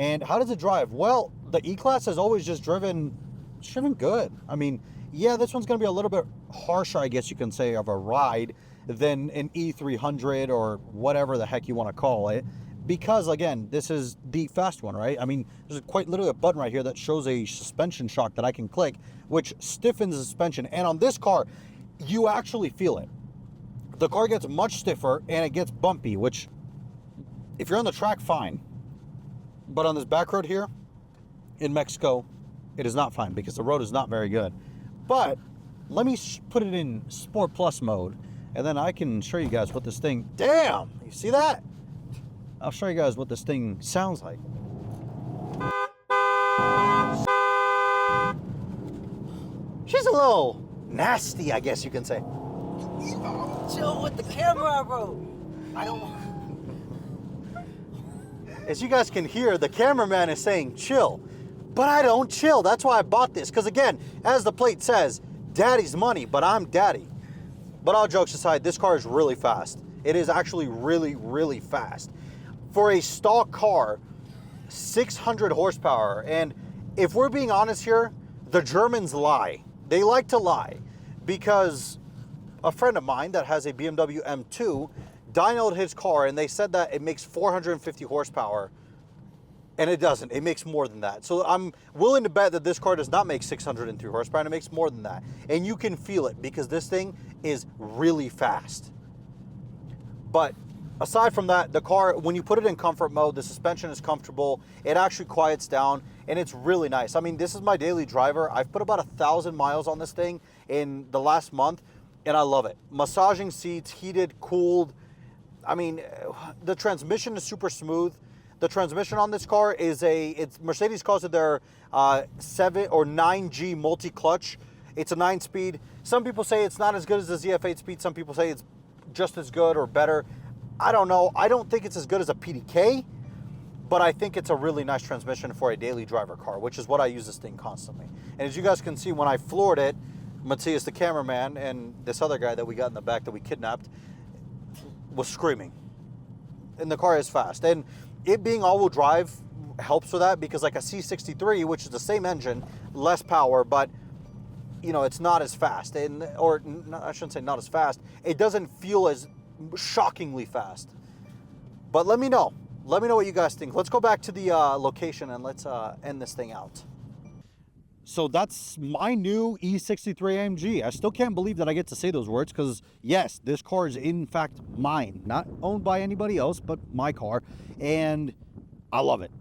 And how does it drive? Well, the E-Class has always just driven good. I mean, yeah, this one's going to be a little bit harsher, I guess you can say, of a ride than an E300 or whatever the heck you want to call it. Because, again, this is the fast one, right? I mean, there's quite literally a button right here that shows a suspension shock that I can click, which stiffens the suspension. And on this car, you actually feel it. The car gets much stiffer and it gets bumpy, which, if you're on the track, fine. But on this back road here in Mexico, it is not fine because the road is not very good. But let me put it in Sport Plus mode, and then I can show you guys what this thing... Damn! You see that? I'll show you guys what this thing sounds like. She's a little nasty, I guess you can say. Chill with the camera, bro. I don't... As you guys can hear, the cameraman is saying chill. But I don't chill. That's why I bought this. Because again, as the plate says, daddy's money, but I'm daddy. But all jokes aside, this car is really fast. It is actually really, really fast. For a stock car, 600 horsepower. And if we're being honest here, the Germans lie. They like to lie. Because a friend of mine that has a BMW M2 dynoed his car, and they said that it makes 450 horsepower. And it doesn't. It makes more than that. So I'm willing to bet that this car does not make 603 horsepower, and it makes more than that. And you can feel it because this thing is really fast. But aside from that, the car, when you put it in comfort mode, the suspension is comfortable. It actually quiets down, and it's really nice. I mean, this is my daily driver. I've put about 1,000 miles on this thing in the last month, and I love it. Massaging seats, heated, cooled. I mean, the transmission is super smooth. The transmission on this car is Mercedes calls it their 7 or 9G multi-clutch. It's a 9-speed. Some people say it's not as good as the ZF8 speed. Some people say it's just as good or better. I don't know. I don't think it's as good as a PDK, but I think it's a really nice transmission for a daily driver car, which is what I use this thing constantly. And as you guys can see, when I floored it, Matthias, the cameraman, and this other guy that we got in the back that we kidnapped, was screaming. And the car is fast. And it being all-wheel drive helps with that, because like a C63, which is the same engine, less power, but you know, it's not as fast. And or I shouldn't say not as fast. It doesn't feel as shockingly fast. But let me know. Let me know what you guys think. Let's go back to the location and let's end this thing out. So that's my new E63 AMG. I still can't believe that I get to say those words, because yes, this car is in fact mine. Not owned by anybody else, but my car. And I love it.